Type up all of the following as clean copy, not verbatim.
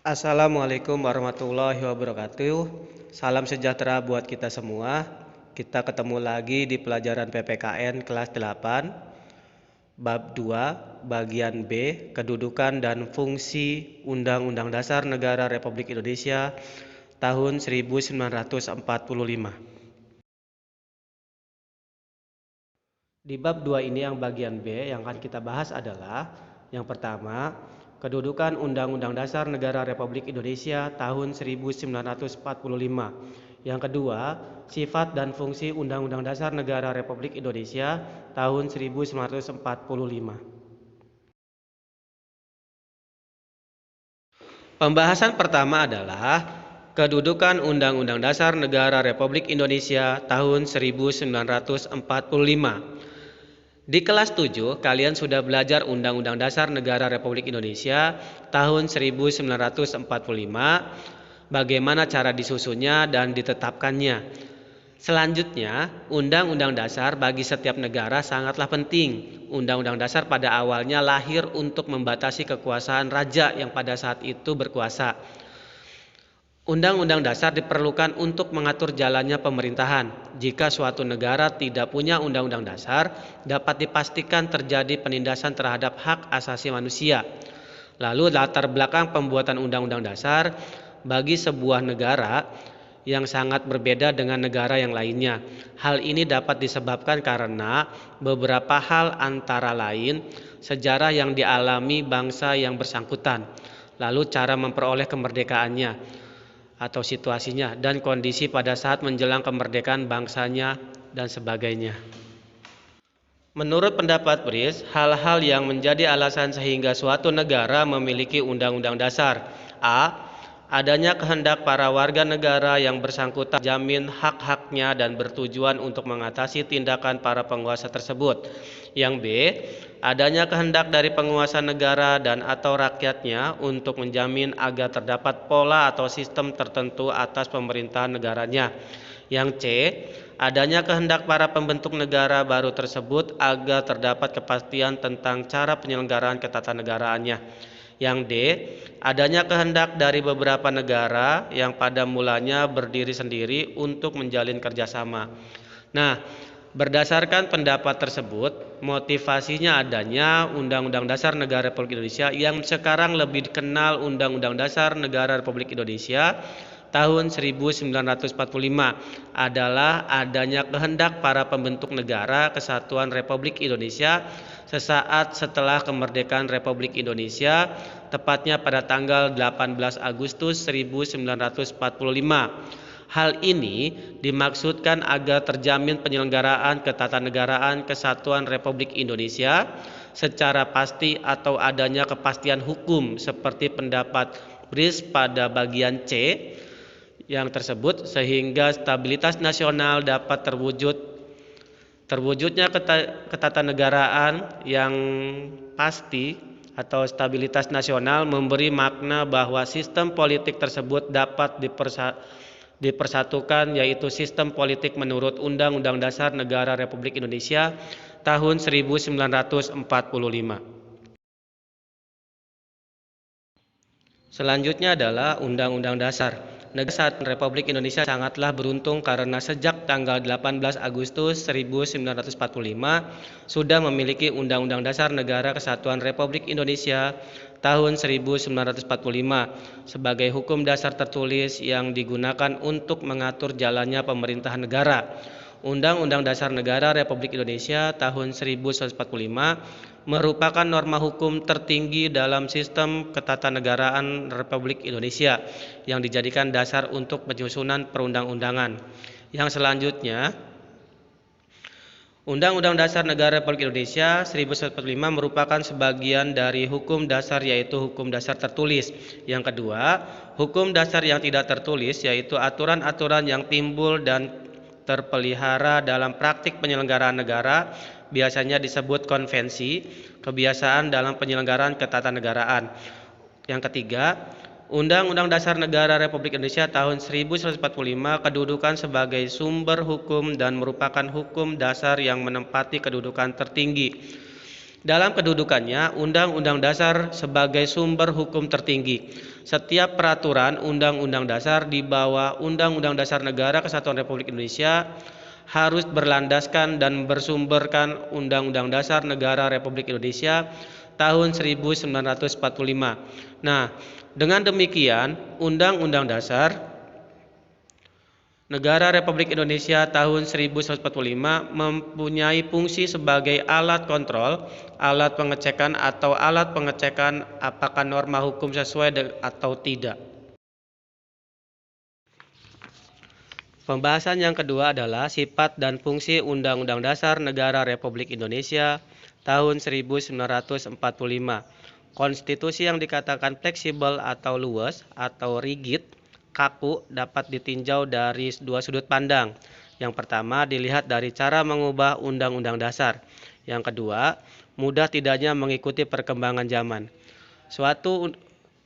Assalamualaikum warahmatullahi wabarakatuh. Salam sejahtera buat kita semua. Kita ketemu lagi di pelajaran PPKN kelas 8, bab 2, bagian B, kedudukan dan fungsi Undang-Undang Dasar Negara Republik Indonesia tahun 1945. Di bab 2 ini yang bagian B yang akan kita bahas adalah yang pertama, kedudukan Undang-Undang Dasar Negara Republik Indonesia tahun 1945. Yang kedua, sifat dan fungsi Undang-Undang Dasar Negara Republik Indonesia tahun 1945. Pembahasan pertama adalah kedudukan Undang-Undang Dasar Negara Republik Indonesia tahun 1945. Di kelas 7, kalian sudah belajar Undang-Undang Dasar Negara Republik Indonesia tahun 1945, bagaimana cara disusunnya dan ditetapkannya. Selanjutnya, Undang-Undang Dasar bagi setiap negara sangatlah penting. Undang-Undang Dasar pada awalnya lahir untuk membatasi kekuasaan raja yang pada saat itu berkuasa. Undang-undang dasar diperlukan untuk mengatur jalannya pemerintahan. Jika suatu negara tidak punya undang-undang dasar, dapat dipastikan terjadi penindasan terhadap hak asasi manusia. Lalu latar belakang pembuatan undang-undang dasar bagi sebuah negara yang sangat berbeda dengan negara yang lainnya. Hal ini dapat disebabkan karena beberapa hal, antara lain sejarah yang dialami bangsa yang bersangkutan, lalu cara memperoleh kemerdekaannya atau situasinya, dan kondisi pada saat menjelang kemerdekaan bangsanya, dan sebagainya. Menurut pendapat Bris, hal-hal yang menjadi alasan sehingga suatu negara memiliki undang-undang dasar: A. Adanya kehendak para warga negara yang bersangkutan jamin hak-haknya dan bertujuan untuk mengatasi tindakan para penguasa tersebut. Yang B. Adanya kehendak dari penguasa negara dan atau rakyatnya untuk menjamin agar terdapat pola atau sistem tertentu atas pemerintahan negaranya. Yang C. Adanya kehendak para pembentuk negara baru tersebut agar terdapat kepastian tentang cara penyelenggaraan ketatanegaraaannya. Yang D. Adanya kehendak dari beberapa negara yang pada mulanya berdiri sendiri untuk menjalin kerjasama. Nah, berdasarkan pendapat tersebut, motivasinya adanya Undang-Undang Dasar Negara Republik Indonesia yang sekarang lebih dikenal Undang-Undang Dasar Negara Republik Indonesia tahun 1945 adalah adanya kehendak para pembentuk negara Kesatuan Republik Indonesia sesaat setelah kemerdekaan Republik Indonesia, tepatnya pada tanggal 18 Agustus 1945. Hal ini dimaksudkan agar terjamin penyelenggaraan ketatanegaraan Kesatuan Republik Indonesia secara pasti atau adanya kepastian hukum seperti pendapat Bris pada bagian C yang tersebut, sehingga stabilitas nasional dapat terwujudnya ketatanegaraan yang pasti atau stabilitas nasional memberi makna bahwa sistem politik tersebut dapat dipersatukan, yaitu sistem politik menurut Undang-Undang Dasar Negara Republik Indonesia tahun 1945. Selanjutnya adalah Undang-Undang Dasar. Negara Republik Indonesia sangatlah beruntung karena sejak tanggal 18 Agustus 1945 sudah memiliki Undang-Undang Dasar Negara Kesatuan Republik Indonesia tahun 1945 sebagai hukum dasar tertulis yang digunakan untuk mengatur jalannya pemerintahan negara. Undang-Undang Dasar Negara Republik Indonesia tahun 1945 merupakan norma hukum tertinggi dalam sistem ketatanegaraan Republik Indonesia yang dijadikan dasar untuk penyusunan perundang-undangan. Yang selanjutnya, Undang-Undang Dasar Negara Republik Indonesia 1945 merupakan sebagian dari hukum dasar, yaitu hukum dasar tertulis. Yang kedua, hukum dasar yang tidak tertulis, yaitu aturan-aturan yang timbul dan terpelihara dalam praktik penyelenggaraan negara, biasanya disebut konvensi, kebiasaan dalam penyelenggaraan ketatanegaraan. Yang ketiga, Undang-Undang Dasar Negara Republik Indonesia tahun 1945 kedudukan sebagai sumber hukum dan merupakan hukum dasar yang menempati kedudukan tertinggi. Dalam kedudukannya, Undang-Undang Dasar sebagai sumber hukum tertinggi. Setiap peraturan Undang-Undang Dasar di bawah Undang-Undang Dasar Negara Kesatuan Republik Indonesia harus berlandaskan dan bersumberkan Undang-Undang Dasar Negara Republik Indonesia tahun 1945. Nah, dengan demikian, Undang-Undang Dasar Negara Republik Indonesia tahun 1945 mempunyai fungsi sebagai alat kontrol, alat pengecekan atau alat pengecekan apakah norma hukum sesuai atau tidak. Pembahasan yang kedua adalah sifat dan fungsi Undang-Undang Dasar Negara Republik Indonesia tahun 1945. Konstitusi yang dikatakan fleksibel atau luas atau rigid, kaku, dapat ditinjau dari dua sudut pandang. Yang pertama dilihat dari cara mengubah Undang-Undang Dasar. Yang kedua, mudah tidaknya mengikuti perkembangan zaman. Suatu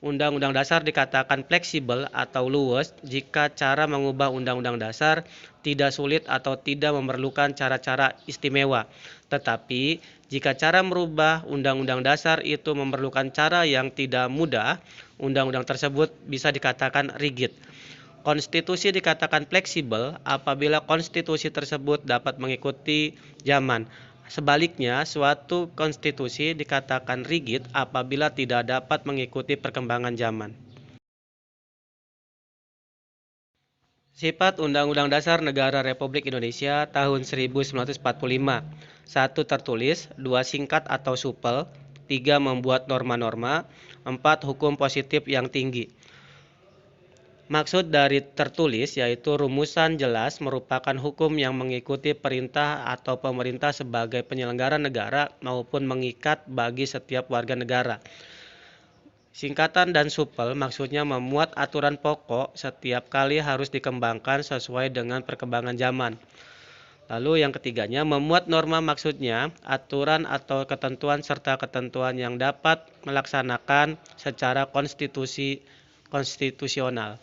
Undang-Undang Dasar dikatakan fleksibel atau luas jika cara mengubah Undang-Undang Dasar tidak sulit atau tidak memerlukan cara-cara istimewa. Tetapi, jika cara merubah Undang-Undang Dasar itu memerlukan cara yang tidak mudah, Undang-Undang tersebut bisa dikatakan rigid. Konstitusi dikatakan fleksibel apabila konstitusi tersebut dapat mengikuti zaman. Sebaliknya, suatu konstitusi dikatakan rigid apabila tidak dapat mengikuti perkembangan zaman. Sifat Undang-Undang Dasar Negara Republik Indonesia tahun 1945. 1. Tertulis, 2. Singkat atau supel, 3. Membuat norma-norma, 4. Hukum positif yang tinggi. Maksud dari tertulis yaitu rumusan jelas merupakan hukum yang mengikuti perintah atau pemerintah sebagai penyelenggara negara maupun mengikat bagi setiap warga negara. Singkatan dan supel maksudnya memuat aturan pokok setiap kali harus dikembangkan sesuai dengan perkembangan zaman. Lalu yang ketiganya, memuat norma maksudnya aturan atau ketentuan serta ketentuan yang dapat melaksanakan secara konstitusional.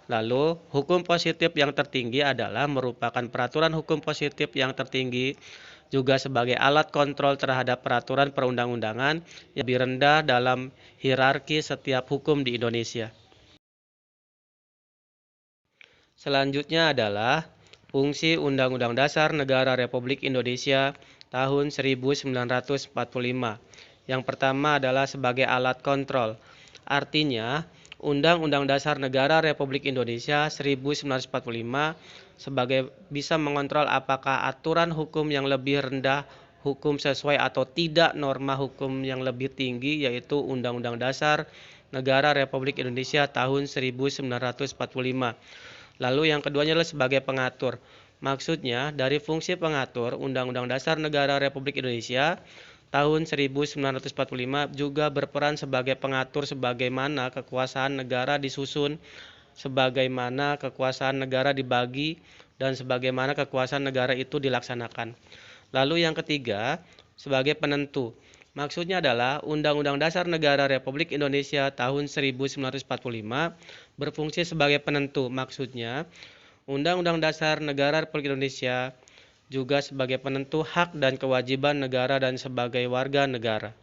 Lalu, hukum positif yang tertinggi adalah merupakan peraturan hukum positif yang tertinggi juga sebagai alat kontrol terhadap peraturan perundang-undangan yang lebih rendah dalam hierarki setiap hukum di Indonesia. Selanjutnya adalah fungsi Undang-Undang Dasar Negara Republik Indonesia tahun 1945. Yang pertama adalah sebagai alat kontrol. Artinya, Undang-Undang Dasar Negara Republik Indonesia 1945 sebagai bisa mengontrol apakah aturan hukum yang lebih rendah hukum sesuai atau tidak norma hukum yang lebih tinggi, yaitu Undang-Undang Dasar Negara Republik Indonesia tahun 1945. Lalu yang keduanya adalah sebagai pengatur. Maksudnya, dari fungsi pengatur, Undang-Undang Dasar Negara Republik Indonesia tahun 1945 juga berperan sebagai pengatur sebagaimana kekuasaan negara disusun, sebagaimana kekuasaan negara dibagi, dan sebagaimana kekuasaan negara itu dilaksanakan. Lalu yang ketiga, sebagai penentu. Maksudnya adalah Undang-Undang Dasar Negara Republik Indonesia tahun 1945 berfungsi sebagai penentu. Maksudnya, Undang-Undang Dasar Negara Republik Indonesia juga sebagai penentu hak dan kewajiban negara dan sebagai warga negara.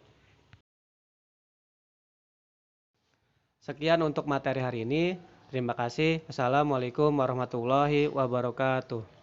Sekian untuk materi hari ini. Terima kasih. Assalamualaikum warahmatullahi wabarakatuh.